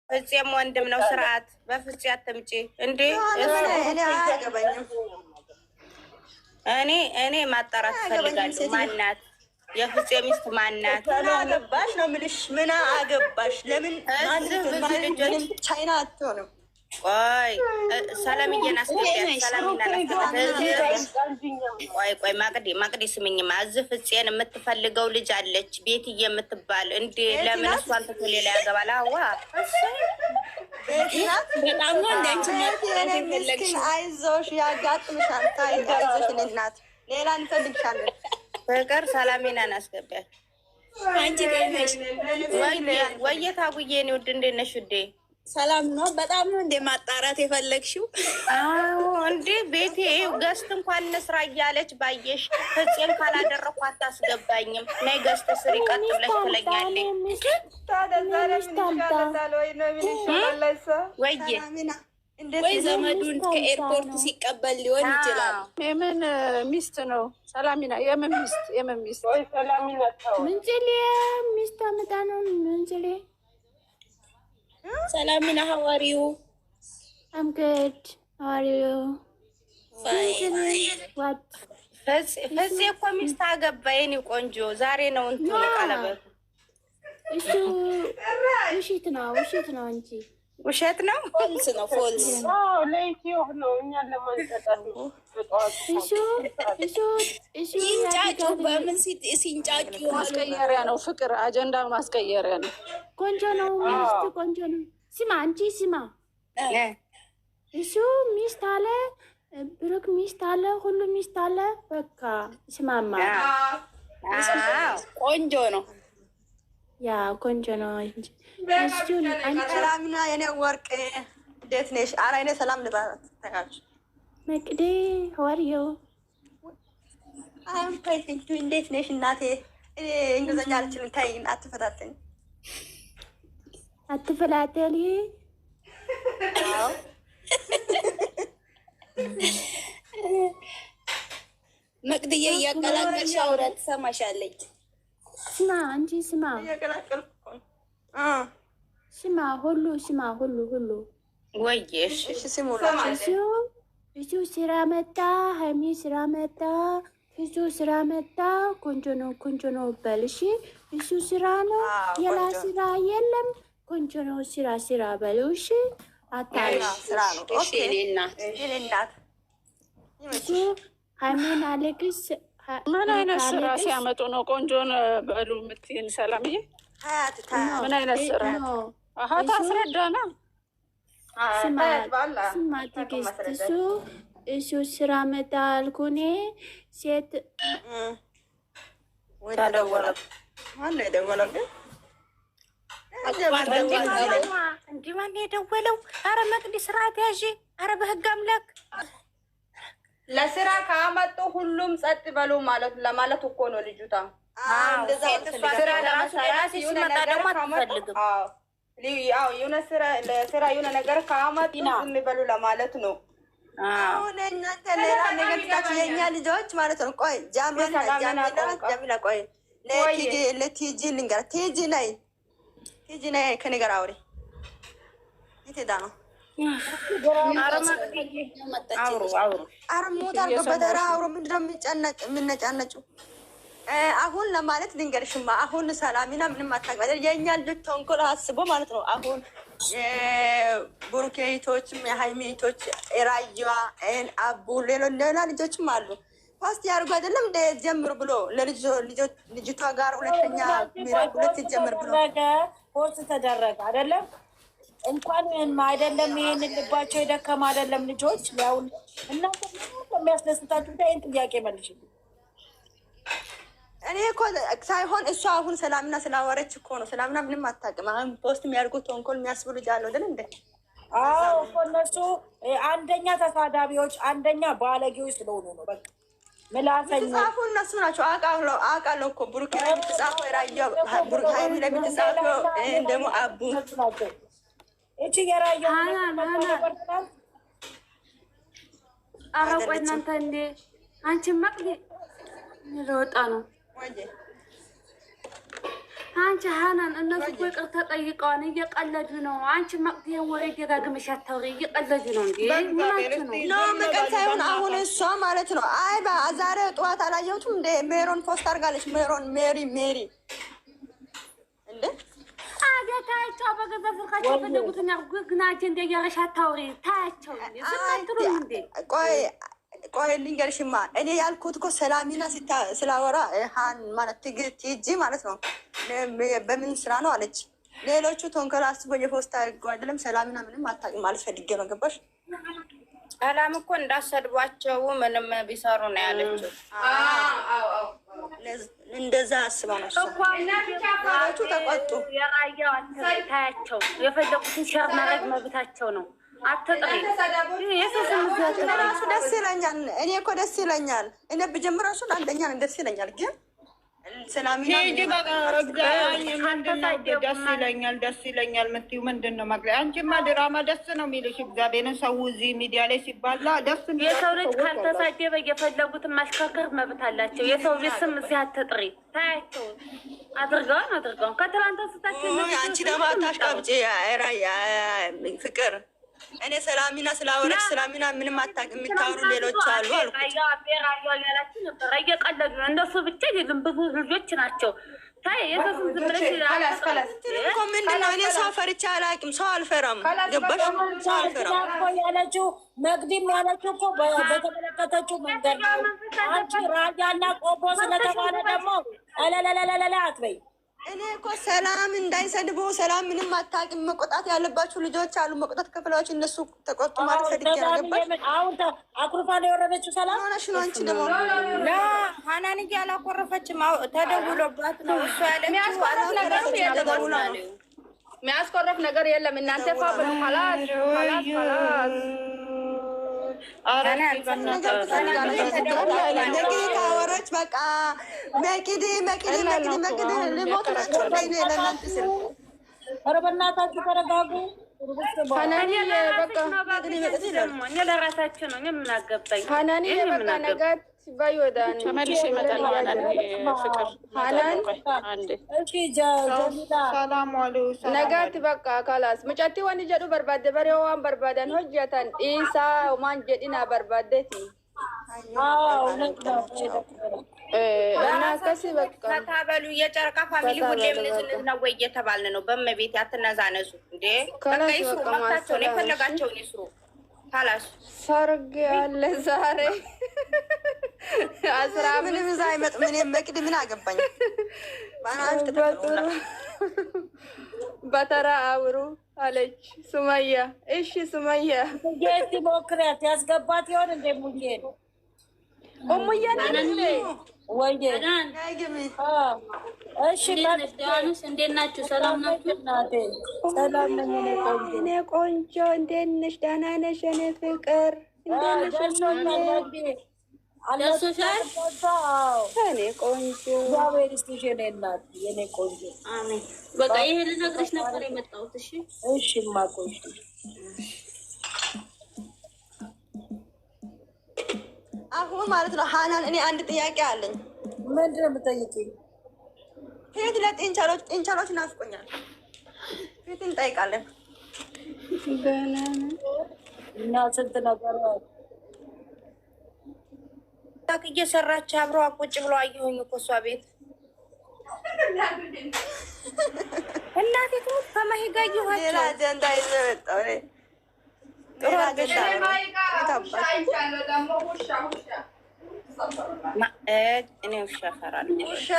ፍፄም ወንድም ነው። ስርዓት በፍፄ አትምጪ እንዴ! እኔ ማጣራት ፈልጋለሁ። ማናት የፍፄ ሚስት ማናት? ምን አገባሽ ነው የምልሽ። ምን አገባሽ? ለምን ማንም ቻይና አትሆንም? ቆይ ሰላምዬን አስገቢያት። ቆይ ማቅዲ ስምኝማ። እዚህ ፍፄን የምትፈልገው ልጅ አለች ቤትዬ የምትባል እንዴ። ለምን እሷን ትቶ ሌላ ያገባል? አዋ በጣም ነው እንዳንቺ አይዞሽ፣ ያጋጥምሻል። አይዞሽ እናት፣ ሌላ እንፈልግሻለን። ፍቅር ሰላሜናን አስገቢያት። አንቺ ገነሽ ወየት አጉዬ ነው ውድ፣ እንዴት ነሽ ውዴ? ሰላም ነው። በጣም ነው እንደ ማጣራት የፈለግሽው? አዎ እንዴ ቤቴ ገስት እንኳን እንስራ እያለች ባየሽ ፍፄን ካላደረኩ አታስገባኝም። ነይ ገስት ስሪ ቀጥ ብለሽ ትለኛለች። ወይ ዘመዱን ከኤርፖርት ሲቀበል ሊሆን ይችላል። የምን ሚስት ነው ሰላሚና? የምን ሚስት? ወይ ሰላሚና ምንጭሌ ሚስት አመጣ ነው ምንጭሌ። ሰላሚና how are you? I'm good. How are you? Fine. What? ፍፄ እኮ ሚስት አገባ የኔ ቆንጆ። ዛሬ ነው እንትን ቀለበቱ። እሱ ውሸት ነው እንጂ ውሸት ነው። ፎልስ ነው ፎልስ። አዎ ለኢትዮ ነው። እኛን ለማንቀጣት ነው። እሱ ሲንጫጩ በምን ሲንጫጩ ማስቀየሪያ ነው። ፍቅር አጀንዳ ማስቀየሪያ ነው። ቆንጆ ነው ሚስት ቆንጆ ነው። ስማ አንቺ ስማ፣ እሱ ሚስት አለ፣ ብሩክ ሚስት አለ፣ ሁሉ ሚስት አለ። በቃ ስማማ ቆንጆ ነው። ያ ቆንጆ ነው እንጂ ሰላምና የኔ ወርቅ እንዴት ነሽ? ኧረ እኔ ሰላም ልባት ተካች መቅዴ ሀዋሪዮ አሁን ፓይቲንግ እንዴት ነሽ እናቴ? እንግሊዝኛ አልችልም። ታይ አትፈታተኝ፣ አትፈላተል። መቅድዬ እያቀላቀልሽ አውራ ትሰማሻለች። ስማ አንቺ ስማ፣ ስማ ሁሉ ወይሽ እሱ ስራ መጣ፣ ሀይሚ ስራ መጣ፣ እሱ ስራ መጣ። ቆንጆ ነው በል እሺ። እሱ ስራ ነው፣ ሌላ ስራ የለም። ቆንጆ ነው ስራ በል እሺ። አታሽ ስራ ነው። ኦኬ እናት እሱ ሀይሚን አለቅስ። ምን አይነት ስራ ሲያመጡ ነው ቆንጆን በሉ የምትይን? ሰላምዬ ምን አይነት ስራ? አሀ ታስረዳና። ስማ ትዕግስት፣ እሱ ስራ መጣ አልኩኔ። ሴት ማነው የደወለብን? እንዲህ ማነው የደወለው? አረ መቅዲ ስርዓት ያዥ። አረ በህግ አምላክ ለስራ ካመጡ ሁሉም ጸጥ በሉ ማለት ለማለት እኮ ነው ልጅቷ። ስራ ለማሰራት ሲመጣ ደግሞ አትፈልግም። ለስራ የሆነ ነገር ካመጡ ዝም በሉ ለማለት ነው። አሁን እናንተ ሌላ ነገር ትታችሁ የእኛ ልጆች ማለት ነው። ቆይ ጃሚላ ቆይ ለቲጂ ልንገር። ቲጂ ነይ ከኔ ጋር አውሪ። የት ሄዳ ነው? አረሞት አልገበት አውሮ ምንድነው የምነጫነጩ? አሁን ለማለት ልንገርሽማ፣ አሁን ሰላሚና ምንም አታግባለ። የእኛ ልጅ ተንኮል አስቦ ማለት ነው። አሁን የቡሩኬቶችም የሀይሜቶች ራያ አቡ ሌላ ልጆችም አሉ። ፓስት ያርጉ አይደለም እንደ ጀምሩ ብሎ ልጅቷ ጋር ሁለተኛ ሁለት ጀምር ብሎ ፖስት ተደረገ አይደለም። እንኳን አይደለም ይሄን ልባቸው የደከማ አይደለም ልጆች ያው እናንተ የሚያስደስታችሁ ይሄን ጥያቄ መልሽልኝ። እኔ እኮ ሳይሆን እሷ አሁን ሰላምና ስላወረች እኮ ነው። ሰላምና ምንም አታውቅም። አሁን ፖስት የሚያደርጉት ተንኮል የሚያስቡ ልጅ አለው አይደል እንዴ? አዎ እኮ እነሱ አንደኛ ተሳዳቢዎች፣ አንደኛ ባለጌዎች ስለሆኑ ነው። በቃ ምላሰኛ ጻፉ እነሱ ናቸው። አውቃለሁ እኮ ብሩክ ላይ የምትጻፈው የራያ ብሩክ ሀይሚ ላይ የምትጻፈው ደግሞ አቡ እቺ የራያ ኧረ ቆይ እናንተ እንዴ አንቺ መቅዲ ልወጣ ነው። አንቺ ሀናን እነሱ እኮ ይቅርታ ጠይቀዋን እየቀለዱ ነው። አንቺ መቅዲያን ወሬ ደጋግመሽ አታውሪ፣ እየቀለዱ ነው እንዴ? ምናችሁ ነው? ኖ መቀል ሳይሆን አሁን እሷ ማለት ነው። አይ ዛሬ ጠዋት አላየሁትም እንደ ሜሮን ፖስት አድርጋለች። ሜሮን ሜሪ እንዴ ታያቸው በገዛ ስልካቸው የፈለጉትን ግን አጀንዳ እያረሽ አታውሪ። ታያቸው ዝም አትሉም እንዴ? ቆይ ልንገርሽማ፣ እኔ ያልኩት እኮ ሰላሚና ስላወራ ሀን ማለት ቲጂ ማለት ነው በምን ስራ ነው አለች። ሌሎቹ ተንኮል አስቦ የፖስታ አይደለም። ሰላሚና ምንም አታውቅም ማለት ፈልጌ ነው። ገባሽ? ሰላም እኮ እንዳሰድቧቸው ምንም ቢሰሩ ነው ያለችው። እንደዛ አስባ ነው ሌሎቹ ተቆጡ። ታያቸው የፈለጉትን ሸር ማድረግ መብታቸው ነው። አትጥሪ ራሱ ደስ ይለኛል። እኔ እኮ ደስ ይለኛል። እኔ ብጀምር እራሱ አንደኛ ደስ ይለኛል። ግን ሰላሚና ደስ ይለኛል የምትይው ምንድን ነው? መግለጫ አንቺማ ድራማ ደስ ነው የሚልሽ። እግዚአብሔርን ሰው እዚህ ሚዲያ ላይ ሲባላ ደስ የሰው ልጅ ካልተሳደበ የፈለጉትን ማሽከርከር መብት አላቸው። የሰው ልጅ ስም እዚህ አትጥሪ። ታያቸው አድርገውን ከትላንት ስታቸው አንቺ ደግሞ አታሽቃብጪ ፍቅር። እኔ ሰላሚና ስላወረች ሰላሚና ምንም አታውቅም የሚታወሩ ሌሎች አሉ አልኩት። ያላችሁ ነበር እየቀለዱ ነው። እንደሱ ብቻ ግን ብዙ ልጆች ናቸው። ታይ የሰው ዝም ብለሽ እኮ ምንድን ነው? እኔ ሰው ፈርቼ አላውቅም። ሰው አልፈራም። ገባሽ? ሰው አልፈራም ያለችው መቅዲም ያለችው እኮ በተመለከተችው መንገድ ነው። አንቺ ራያና ቆቦ ስለተባለ ደግሞ ለለለለለ አትበይ። እኔ እኮ ሰላም እንዳይሰድቡ ሰላም ምንም አታውቅም። መቆጣት ያለባችሁ ልጆች አሉ። መቆጣት ከፍላችሁ እነሱ ተቆጡ ማለት ፈልጌ ነው። ገባሽ? አሁን አኩርፋ ነው የወረደችው። ሰላም ሆነሽ ነው አንቺ ደግሞ ሀናን አላኮረፈችም። ተደውሎባት ነው እሷ ያለችው። የሚያስኮረፍ ነገር የለም። እናንተ ፋብሉ ሀላስ ካወራች በቃ መቅዲ ልሞት ናቸው። ለእናንተ ስል ኧረ በእናታችሁ ተረጋጉ። ለራሳቸው ነው። ምን አገባኝ? ተመልሼ እመጣለሁ። ነጋት በቃ ካላስ ሙጫቲ ወን ጀዱ በርባደ በሬ ዋን በርባደን ሆጀተን ኢሳ ማን ጀዲና በርባደቲ እና ከሲ በቃ ታበሉ የጨረቃ ፋሚሊ ሁሌም ንዝንዝ ነው ወይ እየተባልን ነው። በመቤት ያትነዛነሱ እንዴ በቃ ይስሩ፣ መብታቸውን የፈለጋቸውን ይስሩ። ካላስ ሰርግ ያለ ዛሬ አስራ ምንም እዛ አይመጡም። እኔም መቅዲ ምን አገባኝ? በተራ አውሩ አለች ሱመያ። እሺ ሱመያ ጌቲ ሞክሪያት ያስገባት ይሆን እንደ ሙዬ ኦሙዬ ወይዬ እሺ እንዴት ናችሁ? ሰላም ናችሁ? ሰላም ነኝ እኔ ቆንጆ። እንዴት ነሽ? ደህና ነሽ? እኔ ፍቅር እንዴት ነሽ? ደሶሻል እኔ ቆንጆ እግዚአብሔር ይስጥሽ የኔ እናት የኔ ቆንጆ። አሜን። በቃ ይሄ ልነግርሽ ነበር የመጣሁት። እሺ እሺ ማቆሽ አሁን ማለት ነው ሀናን፣ እኔ አንድ ጥያቄ አለኝ። ምንድን ነው የምጠይቂኝ? ፊት ለጤንቻሎች ናፍቆኛል። ፊት እንጠይቃለን እና ስንት ነገር ታክ እየሰራች አብረዋ ቁጭ ብሎ አየሁኝ እኮ እሷ ቤት። እናቴ ትሙት ከማሂ ጋር አየኋቸው። ሌላ አጀንዳ ይዘው ወጣሁ። ጥሩ አጀንዳ እኔ ውሻ እፈራለሁ። ውሻ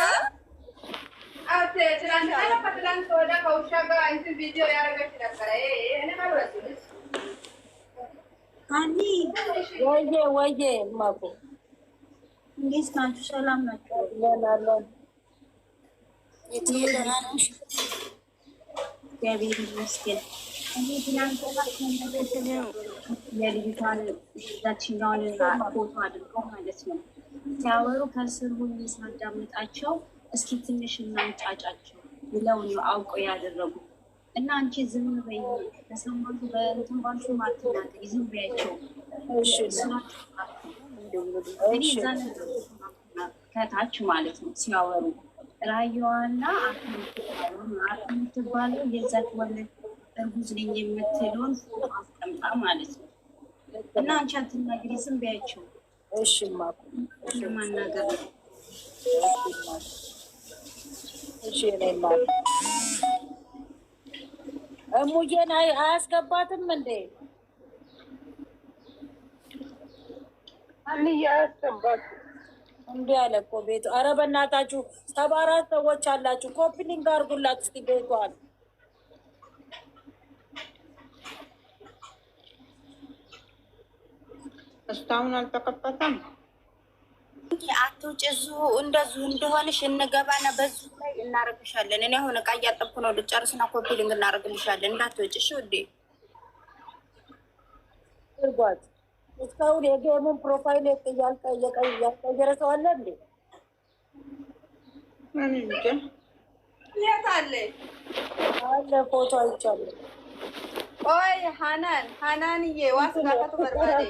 ወይዬ ማቆ እንዴት ናችሁ? ሰላም ናችሁ? ያላለን እግዚአብሔር ይመስገን። የልጅቷን ዛችኛውን ፎቶ አድርገው ማለት ነው ሲያወሩ ከስር ሁሉ ሳዳምጣቸው እስኪ ትንሽ እናንጫጫቸው ብለው ነው አውቀው ያደረጉ እና አንቺ ዝም በይ ተሰማቱ በእንትን ባልሹ ማትናገሪ ዝም በያቸው። ከታች ማለት ነው ሲያወሩ ራየዋና የምትባለው የዛት ወለድ እርጉዝ ነኝ የምትለውን አስቀምጣ ማለት ነው። እና አንቺ አትናገሪ፣ ዝም በያቸው። እሺ ለማናገር እሺ ነይማ እሙዬን አያስገባትም እንዴ? አንያ አያስገባት እንዴ አለ እኮ ቤቱ። ኧረ በእናታችሁ 74 ሰዎች አላችሁ። ኮፒ ሊንክ አድርጉላት እስቲ ቤቷን። እስካሁን አልተከፈተም። አትውጭ፣ እዚሁ እንደዚሁ እንደሆንሽ እንገባና በዚሁ ላይ እናደርግሻለን። እኔ አሁን እቃ እያጠብኩ ነው፣ ልጨርስና ኮፒ ሊንክ እናደርግልሻለን። እንዳትወጭ እሺ ውዴ። እርጓት እስካሁን የጌሙን ፕሮፋይል እያልቀየረ ሰው አለ እንዴ? የት አለ አለ ፎቶ አይቻለሁ። ቆይ ሀናንዬ ዋስ ጋፈቱ በርባዴ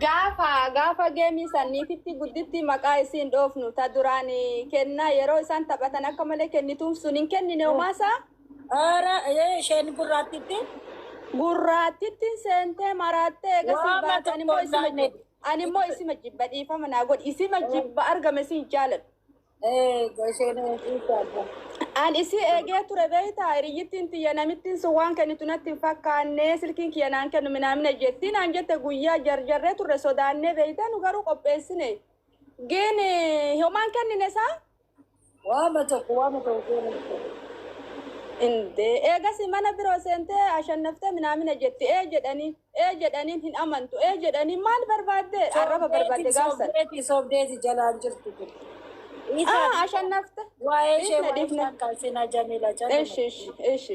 Gaafa geemii sanniititti gudditti maqaa isiin dhoofnu ta duraan kennaa yeroo isaan taphatan akka malee kennituun sun hin kennine homaasaa. ኧረ isheen Gurraattitti seentee maraattee eegasii baate animmoo isima jibba dhiifama naa godhi isima jibba argame siin jaaladhu. An isi eegee ture beektaa hiriyyittiin tiyya namittiin sun waan kennitu natti hin fakkaannee silkiin kiyya naan kennu minaamina jettiin an jette guyyaa jarjarree turre sodaannee beektaa nu garuu qopheessine gin homaan kennine isaa waama tokko inde eegasi mana biroo seentee ashannaftee minaamina jetti jedhaniin hin amantu jedhanii maal barbaadde arraba barbaadde gaafsan sobdeeti jalaan jirtu ashannaftee waa'ee ishee waan kalsina jamila እሺ